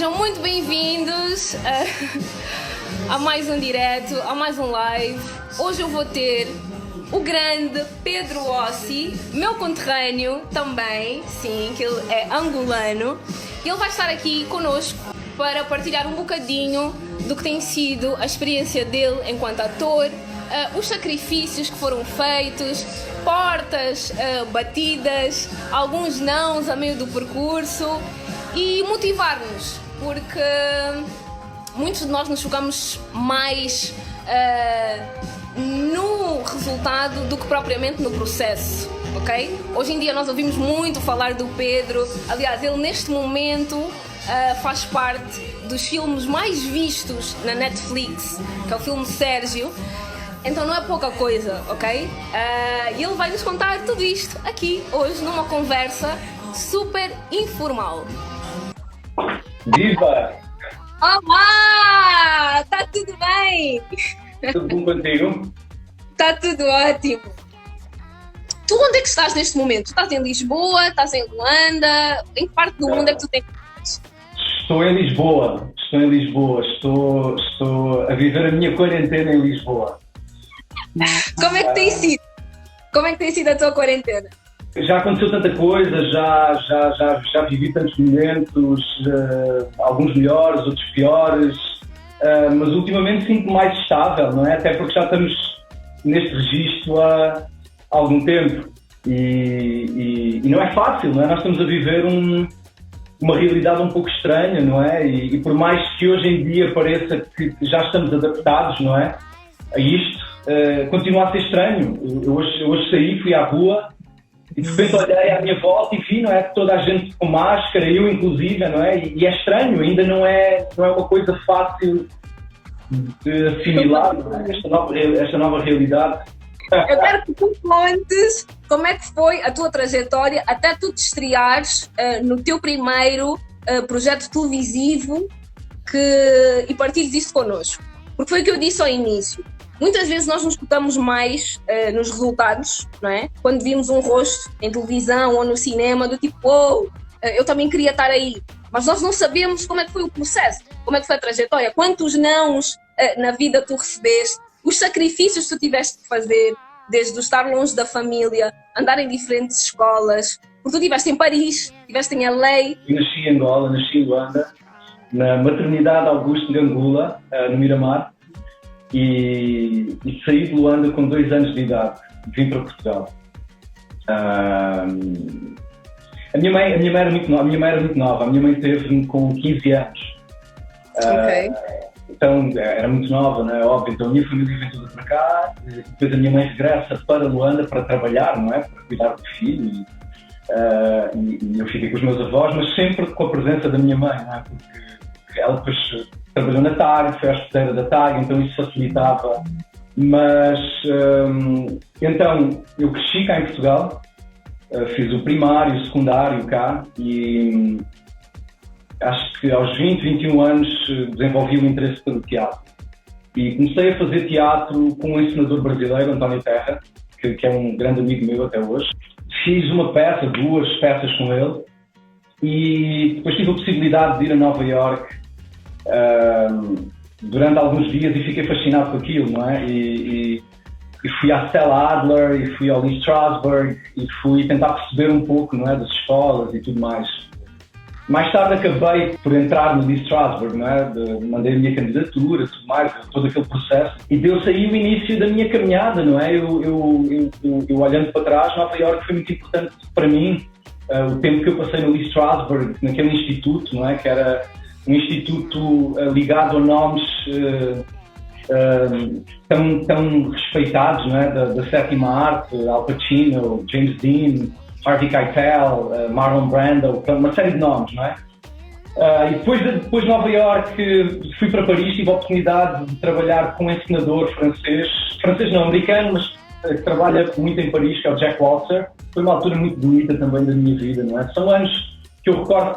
Sejam muito bem-vindos a mais um direto, a mais um live. Hoje eu vou ter o grande Pedro Ossi, meu conterrâneo também, sim, que ele é angolano. Ele vai estar aqui connosco para partilhar um bocadinho do que tem sido a experiência dele enquanto ator, os sacrifícios que foram feitos, portas batidas, alguns nãos a meio do percurso e motivar-nos, porque muitos de nós nos focamos mais no resultado do que propriamente no processo, ok? Hoje em dia nós ouvimos muito falar do Pedro. Aliás, ele neste momento faz parte dos filmes mais vistos na Netflix, que é o filme Sérgio. Então não é pouca coisa, ok? E ele vai nos contar tudo isto aqui hoje numa conversa super informal. Viva! Olá! Está tudo bem? Tudo bom contigo? Está tudo ótimo. Tu onde é que estás neste momento? Tu estás em Lisboa? Estás em Luanda? Em que parte do mundo é que tu tens? Estou em Lisboa. Estou a viver a minha quarentena em Lisboa. Como é que tem sido? Como é que tem sido a tua quarentena? Já aconteceu tanta coisa, já vivi tantos momentos, alguns melhores, outros piores, mas ultimamente sinto-me mais estável, não é? Até porque já estamos neste registro há algum tempo e não é fácil, não é? Nós estamos a viver uma realidade um pouco estranha, não é? E por mais que hoje em dia pareça que já estamos adaptados, não é? A isto, continua a ser estranho. Eu hoje saí, fui à rua e de repente olhei à minha volta e vi, não é, toda a gente com máscara, eu inclusive, não é? E é estranho, ainda não é uma coisa fácil de assimilar, não é? Esta nova realidade. Eu quero que tu contes como é que foi a tua trajetória até tu te estreares no teu primeiro projeto televisivo e partilhes isto connosco. Porque foi o que eu disse ao início. Muitas vezes nós nos focamos mais nos resultados, não é? Quando vimos um rosto em televisão ou no cinema, do tipo, eu também queria estar aí. Mas nós não sabemos como é que foi o processo, como é que foi a trajetória, quantos nãos na vida tu recebeste, os sacrifícios que tu tiveste que fazer, desde estar longe da família, andar em diferentes escolas, porque tu estiveste em Paris, estiveste em LA. Eu nasci em Angola, nasci em Luanda, na maternidade Augusto de Angola, no Miramar. E saí de Luanda com 2 anos de idade, vim para Portugal. A minha mãe era muito nova, a minha mãe teve-me com 15 anos. Ok. Então era muito nova, não é óbvio, então a minha família vem toda para cá, depois a minha mãe regressa para Luanda para trabalhar, não é? Para cuidar do filho e eu fiquei com os meus avós, mas sempre com a presença da minha mãe, não é? Porque ela depois trabalhou na TAG, foi hospedeira da TAG, então isso facilitava. Mas, então, eu cresci cá em Portugal, fiz o primário, o secundário cá e acho que aos 20, 21 anos desenvolvi um interesse pelo teatro. E comecei a fazer teatro com um encenador brasileiro, António Terra, que é um grande amigo meu até hoje. Fiz 2 peças com ele e depois tive a possibilidade de ir a Nova Iorque durante alguns dias e fiquei fascinado com aquilo, não é? E fui à Stella Adler e fui ao Lee Strasberg e fui tentar perceber um pouco, não é, das escolas e tudo mais. Mais tarde acabei por entrar no Lee Strasberg, não é? Mandei a minha candidatura, tudo mais, todo aquele processo. E deu-se aí o início da minha caminhada, não é? Eu olhando para trás, Nova Iorque foi muito importante para mim. O tempo que eu passei no Lee Strasberg, naquele instituto, não é? Que era um instituto ligado a nomes tão respeitados, não é? Da sétima arte, Al Pacino, James Dean, Harvey Keitel, Marlon Brando, uma série de nomes, não é? E depois de Nova Iorque fui para Paris, tive a oportunidade de trabalhar com um encenador francês não, americano, mas que trabalha muito em Paris, que é o Jack Walser. Foi uma altura muito bonita também da minha vida, não é? São anos que eu recordo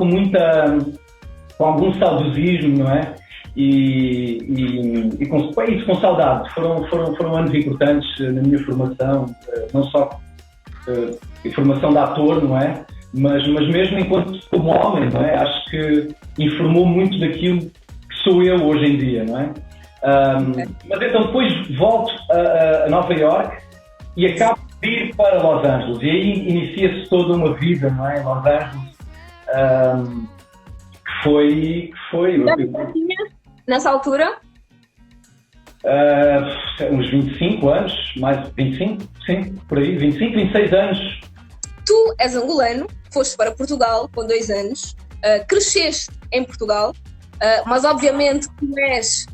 com algum saudosismo, não é? E com saudade. Foram anos importantes na minha formação, não só a formação de ator, não é? mas mesmo enquanto como homem, não é? Acho que informou muito daquilo que sou eu hoje em dia, não é? Mas então depois volto a Nova Iorque e acabo de ir para Los Angeles, e aí inicia-se toda uma vida, não é? Em Los Angeles, que foi nessa altura? Uns 25 anos, mais 25, sim, por aí, 25, 26 anos. Tu és angolano, foste para Portugal com 2 anos, cresceste em Portugal, mas obviamente tu és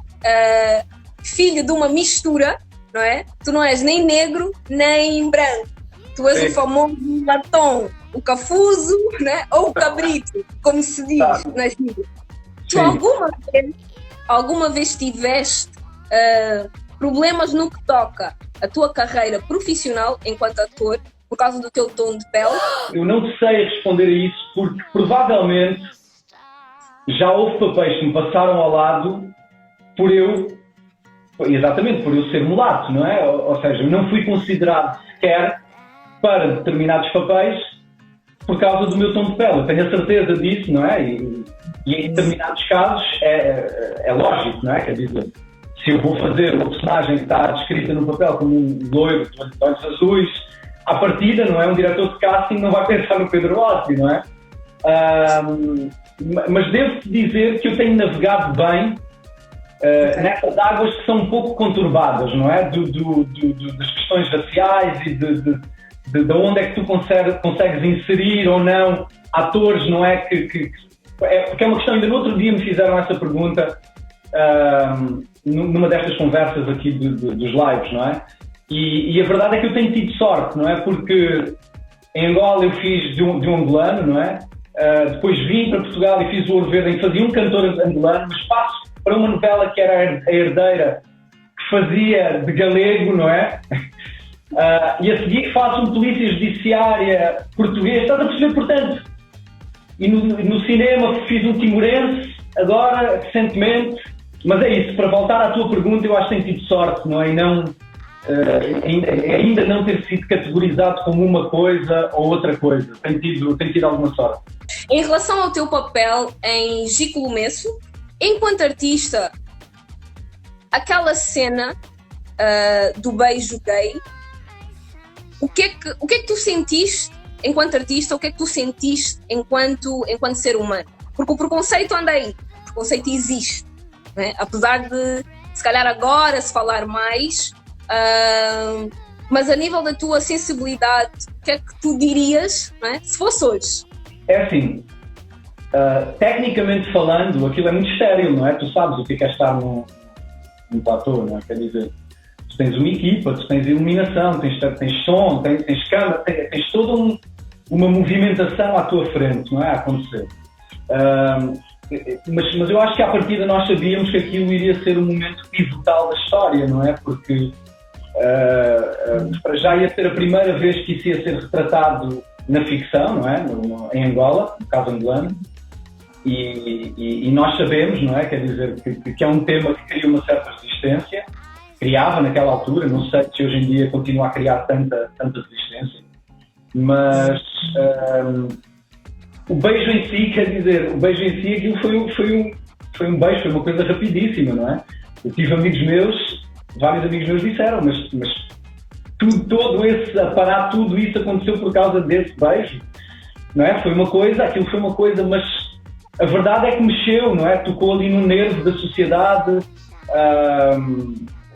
filho de uma mistura, não é? Tu não és nem negro, nem branco. Tu és o famoso latão, o cafuso, né? Ou o cabrito, como se diz nas gírias. Tu alguma vez tiveste problemas no que toca a tua carreira profissional enquanto ator por causa do teu tom de pele? Eu não sei responder a isso porque provavelmente já houve papéis que me passaram ao lado por eu ser mulato, não é? Ou seja, eu não fui considerado sequer para determinados papéis por causa do meu tom de pele. Eu tenho a certeza disso, não é? E em determinados casos é lógico, não é? Quer dizer, se eu vou fazer uma personagem que está descrita no papel como um loiro de olhos azuis, à partida, não é? Um diretor de casting não vai pensar no Pedro Lossi, não é? Mas devo-te dizer que eu tenho navegado bem nessas águas que são um pouco conturbadas, não é? Das questões raciais e de onde é que tu consegues inserir ou não atores, não é? Porque é uma questão, ainda no outro dia me fizeram essa pergunta numa destas conversas aqui dos lives, não é? E a verdade é que eu tenho tido sorte, não é? Porque em Angola eu fiz de um angolano, não é? Depois vim para Portugal e fiz o Ouro Verde, em que fazia um cantor angolano, mas passo para uma novela que era A Herdeira, que fazia de galego, não é? E a seguir faço um polícia judiciária português, estás a perceber, portanto? E no cinema fiz um timorense, agora, recentemente. Mas é isso, para voltar à tua pergunta, eu acho que tenho tido sorte, não é? E não, ainda não ter sido categorizado como uma coisa ou outra coisa. Tenho tido alguma sorte. Em relação ao teu papel em Gico Lumesso, enquanto artista, aquela cena do beijo gay, o que é que tu sentiste enquanto artista? O que é que tu sentiste enquanto ser humano? Porque o preconceito anda aí, o preconceito existe, né? Apesar de, se calhar agora, se falar mais, mas a nível da tua sensibilidade, o que é que tu dirias, né, se fosse hoje? É assim, tecnicamente falando, aquilo é muito estéril, não é? Tu sabes o que é estar num platô, não é? Quer dizer, tu tens uma equipa, tu tens iluminação, tens som, tens câmera, tens toda uma movimentação à tua frente, não é? A acontecer. Mas eu acho que à partida nós sabíamos que aquilo iria ser um momento pivotal da história, não é? Porque para já ia ser a primeira vez que isso ia ser retratado na ficção, não é? Em Angola, no caso angolano, e nós sabemos, não é? Quer dizer, que é um tema que cria uma certa resistência, criava naquela altura, não sei se hoje em dia continua a criar tanta resistência, mas o beijo em si, quer dizer, aquilo foi um beijo, foi uma coisa rapidíssima, não é? Eu tive vários amigos meus disseram, mas todo esse aparato, tudo isso aconteceu por causa desse beijo, não é? Aquilo foi uma coisa, mas a verdade é que mexeu, não é? Tocou ali no nervo da sociedade,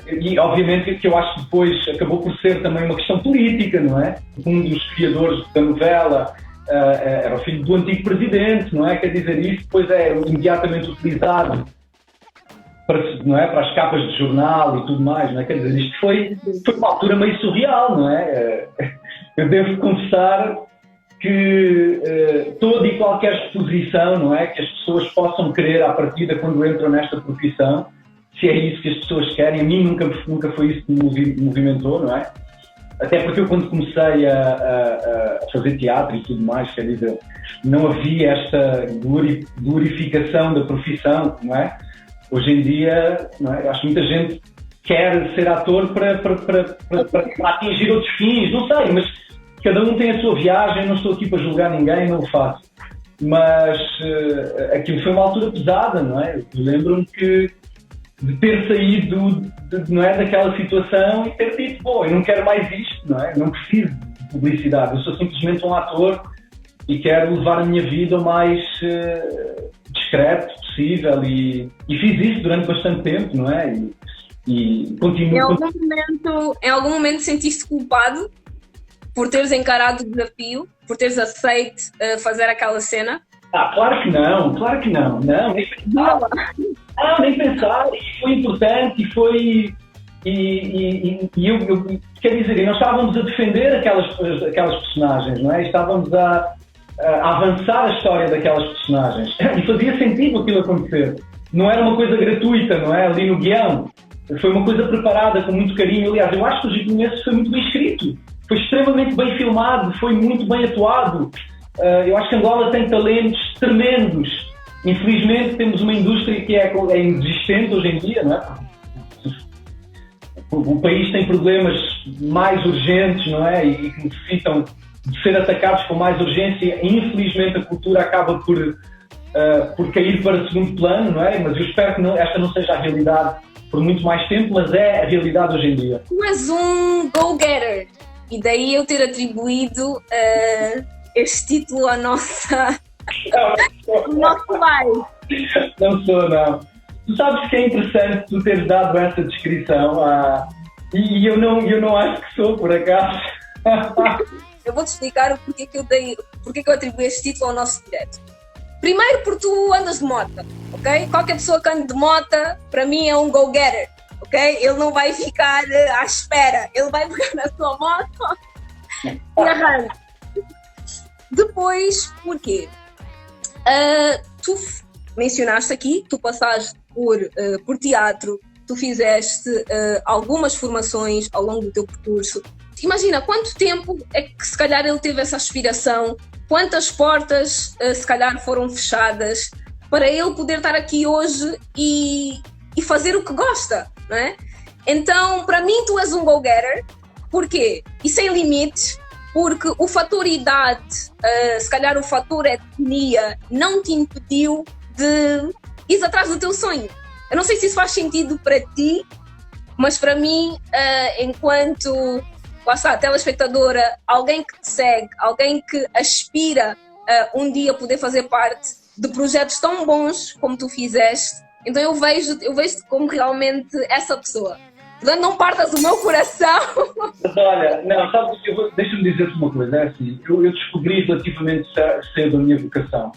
e obviamente que eu acho que depois acabou por ser também uma questão política, não é? Um dos criadores da novela era o filho do antigo presidente, não é? Quer dizer, isso depois é imediatamente utilizado para as capas de jornal e tudo mais, não é? Quer dizer, isto foi uma altura meio surreal, não é? Eu devo confessar que toda e qualquer exposição, não é? Que as pessoas possam querer à partida quando entram nesta profissão, se é isso que as pessoas querem, a mim nunca foi isso que me movimentou, não é? Até porque eu quando comecei a fazer teatro e tudo mais, quer dizer, não havia esta glorificação da profissão, não é? Hoje em dia, não é? Acho que muita gente quer ser ator para atingir outros fins, não sei, mas cada um tem a sua viagem, não estou aqui para julgar ninguém, não o faço. Mas aquilo foi uma altura pesada, não é? Eu lembro-me de ter saído não é, daquela situação e ter dito, bom, eu não quero mais isto, não é? Eu não preciso de publicidade, eu sou simplesmente um ator e quero levar a minha vida o mais discreto possível e fiz isso durante bastante tempo, não é? E continuo... Em algum momento sentiste culpado por teres encarado o desafio, por teres aceito fazer aquela cena? Claro que não, não, nem pensar. Nem pensar, e foi importante, e foi... E eu quer dizer, nós estávamos a defender aquelas personagens, não é? Estávamos a avançar a história daquelas personagens. E fazia sentido aquilo acontecer. Não era uma coisa gratuita, não é? Ali no guião. Foi uma coisa preparada, com muito carinho. Aliás, eu acho que o Gicomeses foi muito bem escrito. Foi extremamente bem filmado, foi muito bem atuado. Eu acho que Angola tem talentos tremendos. Infelizmente, temos uma indústria que é inexistente hoje em dia, não é? O país tem problemas mais urgentes, não é? E que necessitam de ser atacados com mais urgência. Infelizmente, a cultura acaba por cair para segundo plano, não é? Mas eu espero que esta não seja a realidade por muito mais tempo, mas é a realidade hoje em dia. Tu és um go-getter, e daí eu ter atribuído este título à nossa... nosso live. Não sou, não. Tu sabes que é interessante tu teres dado essa descrição e eu não acho que sou, por acaso. Eu vou-te explicar o porquê que eu atribuí este título ao nosso direto. Primeiro porque tu andas de moto, ok? Qualquer pessoa que ande de moto, para mim é um go-getter, ok? Ele não vai ficar à espera, ele vai pegar na sua moto e arranca. Depois, porquê? Tu mencionaste aqui, tu passaste por teatro, tu fizeste algumas formações ao longo do teu percurso. Imagina quanto tempo é que se calhar ele teve essa aspiração, quantas portas se calhar foram fechadas para ele poder estar aqui hoje e fazer o que gosta, não é? Então, para mim, tu és um go-getter. Porquê? E sem limites, porque o fator idade, se calhar o fator etnia, não te impediu de ir atrás do teu sonho. Eu não sei se isso faz sentido para ti, mas para mim, enquanto telespectadora, alguém que te segue, alguém que aspira um dia poder fazer parte de projetos tão bons como tu fizeste, então eu vejo-te como realmente essa pessoa. Portanto, não partas o meu coração. Mas olha, não, sabes, deixa-me dizer-te uma coisa, é assim, eu descobri relativamente cedo a minha vocação.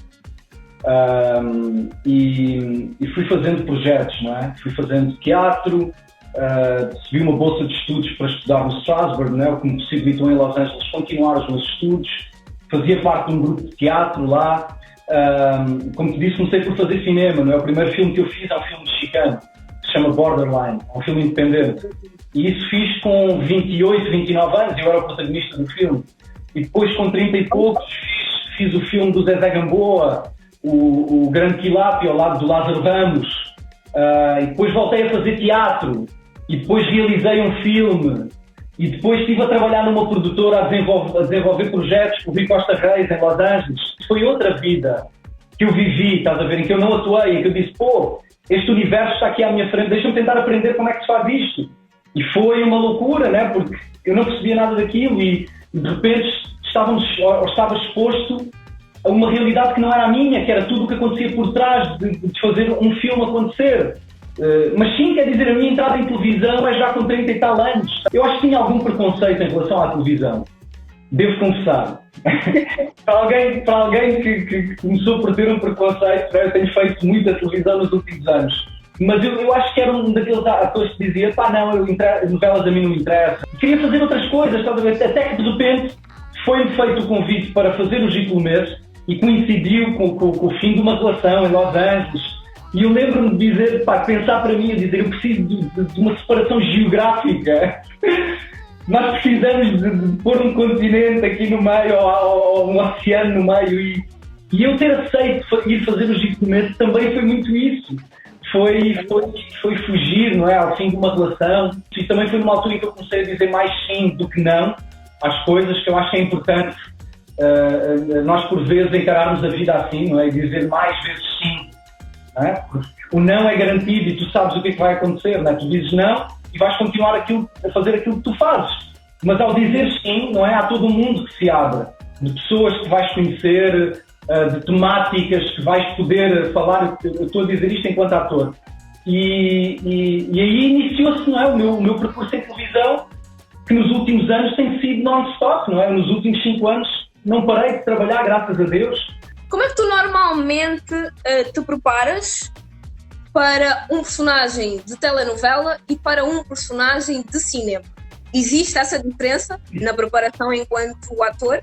E fui fazendo projetos, não é? Fui fazendo teatro, recebi uma bolsa de estudos para estudar no Strasbourg, não é? O que me possibilitou em Los Angeles continuar os meus estudos. Fazia parte de um grupo de teatro lá. Como te disse, comecei por fazer cinema, não é? O primeiro filme que eu fiz é um filme mexicano, que se chama Borderline, é um filme independente. E isso fiz com 28, 29 anos, eu era o protagonista do filme. E depois, com 30 e poucos, fiz o filme do Zezé Gamboa, o Grande Quilápio, ao lado do Lázaro Ramos. E depois voltei a fazer teatro. E depois realizei um filme. E depois estive a trabalhar numa produtora a desenvolver projetos com o Rui Costa Reis, em Los Angeles. Foi outra vida que eu vivi, estás a ver, em que eu não atuei, em que eu disse, este universo está aqui à minha frente, deixa-me tentar aprender como é que se faz isto. E foi uma loucura, né? Porque eu não percebia nada daquilo e de repente estava exposto a uma realidade que não era a minha, que era tudo o que acontecia por trás de fazer um filme acontecer. Mas sim, quer dizer, a minha entrada em televisão é já com 30 e tal anos. Eu acho que tinha algum preconceito em relação à televisão. Devo confessar. para alguém que começou por ter um preconceito, eu tenho feito muita televisão nos últimos anos. Mas eu acho que era um daqueles atores que dizia, novelas a mim não me interessam. Queria fazer outras coisas, até que de repente foi-me feito o convite para fazer o Gicomeses e coincidiu com o fim de uma relação em Los Angeles. E eu lembro-me de dizer, pensar para mim, eu preciso de uma separação geográfica. Nós precisamos de pôr um continente aqui no meio, ou um oceano no meio. E eu ter aceito ir fazer o Gicomeses também foi muito isso. Foi fugir, não é, ao fim de uma relação. E também foi numa altura em que eu comecei a dizer mais sim do que não. às coisas, que eu acho que é importante nós por vezes encararmos a vida assim, não é? E dizer mais vezes sim, não é? Porque o não é garantido e tu sabes o que é que vai acontecer, não é? Tu dizes não e vais continuar a fazer aquilo que tu fazes, mas ao dizer sim, não é? Há todo um mundo que se abre, de pessoas que vais conhecer, de temáticas que vais poder falar. Eu estou a dizer isto enquanto ator. E aí iniciou-se, não é? O meu percurso em televisão, que nos últimos anos tem sido non-stop, não é? Nos últimos 5 anos não parei de trabalhar, graças a Deus. Como é que tu normalmente te preparas para um personagem de telenovela e para um personagem de cinema? Existe essa diferença na preparação enquanto ator?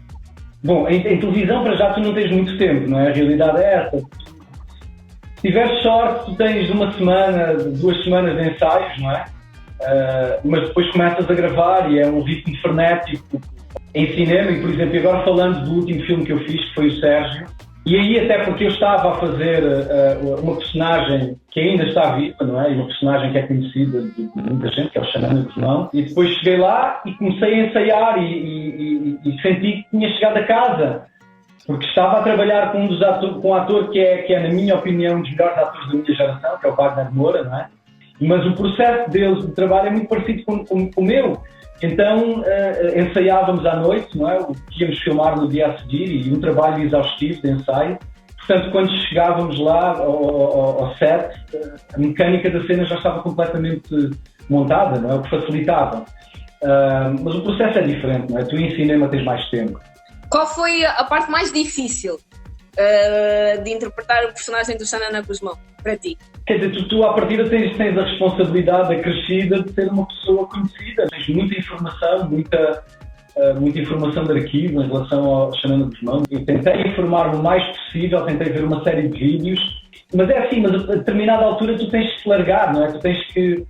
Bom, em televisão para já tu não tens muito tempo, não é? A realidade é essa. Se tiveres sorte, tu tens 1 semana, 2 semanas de ensaios, não é? Mas depois começas a gravar e é um ritmo frenético em cinema. E, por exemplo, agora falando do último filme que eu fiz, que foi o Sérgio, e aí até porque eu estava a fazer uma personagem que ainda está viva, não é? E uma personagem que é conhecida de muita gente, que é o Xanana Guzmão, e depois cheguei lá e comecei a ensaiar e senti que tinha chegado a casa, porque estava a trabalhar com um ator que é, na minha opinião, um dos melhores atores da minha geração, que é o Wagner Moura, não é? Mas o processo deles de trabalho é muito parecido com o meu. Então ensaiávamos à noite, não é? O que íamos filmar no dia a seguir, e um trabalho exaustivo de ensaio. Portanto, quando chegávamos lá ao set, a mecânica da cena já estava completamente montada, não é? O que facilitava. Mas o processo é diferente, não é? Tu em cinema tens mais tempo. Qual foi a parte mais difícil de interpretar o personagem do Xanana Guzmão para ti? Quer dizer, tu à partida tens a responsabilidade acrescida de ser uma pessoa conhecida. Tens muita informação de arquivo em relação ao Xanana Guzmão. Eu tentei informar o mais possível, tentei ver uma série de vídeos, mas é assim, mas a determinada altura tu tens que te largar, não é? Tu tens que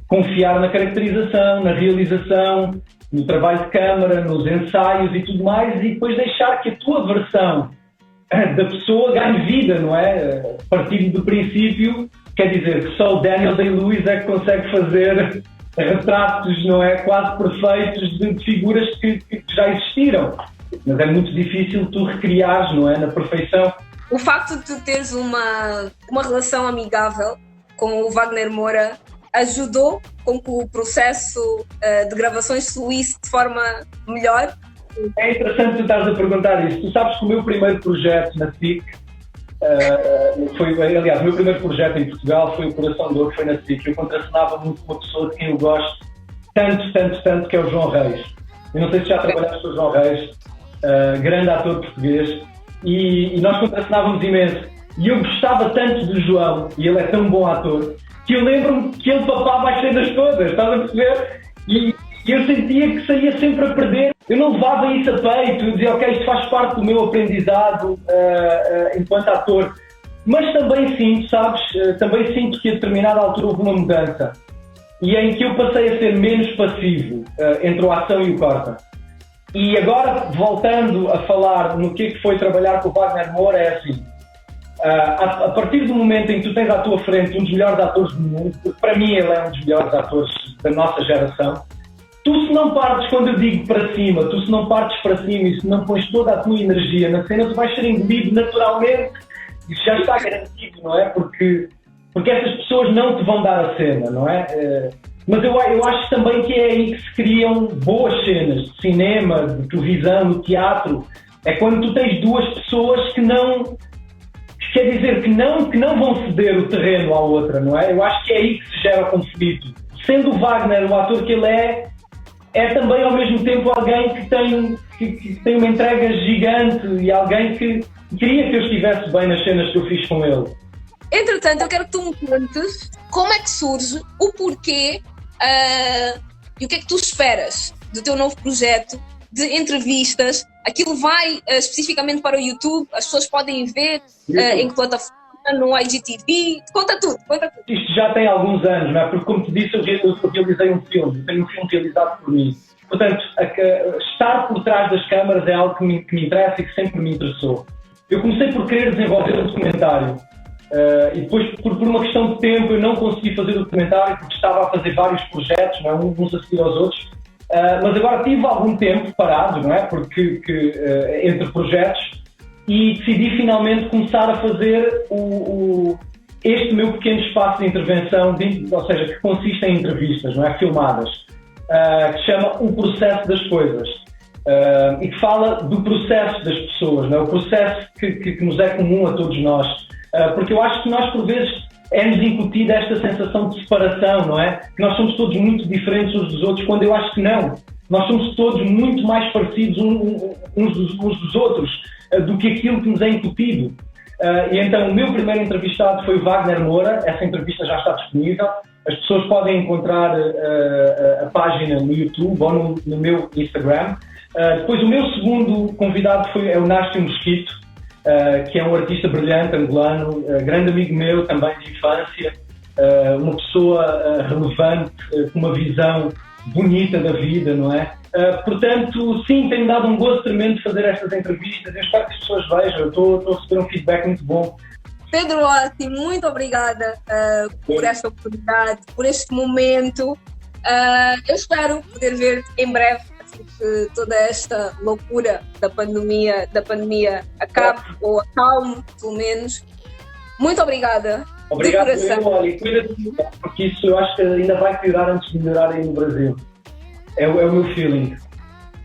confiar na caracterização, na realização, no trabalho de câmara, nos ensaios e tudo mais, e depois deixar que a tua versão da pessoa ganhe vida, não é? Partindo do princípio, quer dizer, que só o Daniel Day-Lewis é que consegue fazer retratos, não é? Quase perfeitos de figuras que já existiram. Mas é muito difícil tu recriares, não é? Na perfeição. O facto de tu teres uma relação amigável com o Wagner Moura ajudou com que o processo de gravações fluísse de forma melhor? É interessante tu estares a perguntar isso. Tu sabes que o meu primeiro projeto na SIC aliás, o meu primeiro projeto em Portugal foi o Coração de Ouro, foi na SIC. Eu contracenava muito com uma pessoa de quem eu gosto tanto, que é o João Reis. Eu não sei se já trabalhaste com o João Reis, grande ator português, e nós contracenávamos imenso. E eu gostava tanto do João, e ele é tão bom ator, que eu lembro-me que ele papava as cenas todas, estás a perceber? E eu sentia que saía sempre a perder. Eu não levava isso a peito, eu dizia, ok, isto faz parte do meu aprendizado enquanto ator. Mas também sinto, sabes, também sinto que a determinada altura houve uma mudança. E em que eu passei a ser menos passivo entre a ação e o corta. E agora, voltando a falar no que foi trabalhar com o Wagner Moura, é assim. A partir do momento em que tu tens à tua frente um dos melhores atores do mundo, porque para mim ele é um dos melhores atores da nossa geração, tu se não partes, quando eu digo para cima, tu se não partes para cima e se não pões toda a tua energia na cena, tu vais ser engolido naturalmente. Isso já está garantido, não é? Porque essas pessoas não te vão dar a cena, não é? Mas eu acho também que é aí que se criam boas cenas de cinema, de televisão, de teatro. É quando tu tens duas pessoas que não... Quer dizer, que não vão ceder o terreno à outra, não é? Eu acho que é aí que se gera o conflito. Sendo o Wagner o ator que ele é também ao mesmo tempo alguém que tem uma entrega gigante e alguém que queria que eu estivesse bem nas cenas que eu fiz com ele. Entretanto, eu quero que tu me contes como é que surge, o porquê e o que é que tu esperas do teu novo projeto de entrevistas. Aquilo vai especificamente para o YouTube, as pessoas podem ver em que plataforma, no IGTV, conta tudo. Isto já tem alguns anos, não é? Porque como te disse, eu realizei um filme, eu tenho um filme realizado por mim. Portanto, estar por trás das câmaras é algo que me interessa e que sempre me interessou. Eu comecei por querer desenvolver um documentário e depois, por uma questão de tempo, eu não consegui fazer o documentário porque estava a fazer vários projetos, não é? Uns a seguir aos outros. Mas agora tive algum tempo parado, não é? Porque entre projetos, e decidi finalmente começar a fazer este meu pequeno espaço de intervenção, ou seja, que consiste em entrevistas, não é? Filmadas, que se chama O Processo das Coisas, e que fala do processo das pessoas, não é? O processo que nos é comum a todos nós, porque eu acho que nós, por vezes, é-nos incutida esta sensação de separação, não é? Que nós somos todos muito diferentes uns dos outros, quando eu acho que não. Nós somos todos muito mais parecidos uns dos outros do que aquilo que nos é incutido. E então o meu primeiro entrevistado foi o Wagner Moura. Essa entrevista já está disponível. As pessoas podem encontrar a página no YouTube ou no meu Instagram. Depois o meu segundo convidado é o Nástio Mosquito, que é um artista brilhante, angolano, grande amigo meu também de infância, uma pessoa relevante, com uma visão bonita da vida, não é? Portanto, sim, tem-me dado um gosto tremendo de fazer estas entrevistas. Eu espero que as pessoas vejam. Eu estou a receber um feedback muito bom. Pedro Otti, muito obrigada por esta oportunidade, por este momento. Eu espero poder ver em breve, assim que toda esta loucura da pandemia acabe, ou acalme, pelo menos. Muito obrigada. Obrigado, Olha, cuida-te, porque isso eu acho que ainda vai piorar antes de melhorar aí no Brasil. É o meu feeling.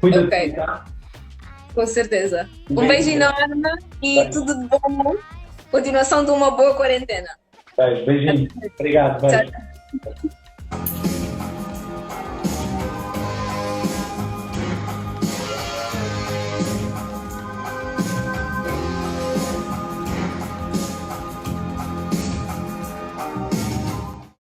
Cuida-te, okay. Tá? Com certeza. Um beijo enorme e tudo de bom. Continuação de uma boa quarentena. Beijinho. Obrigado. Beijo. Tchau.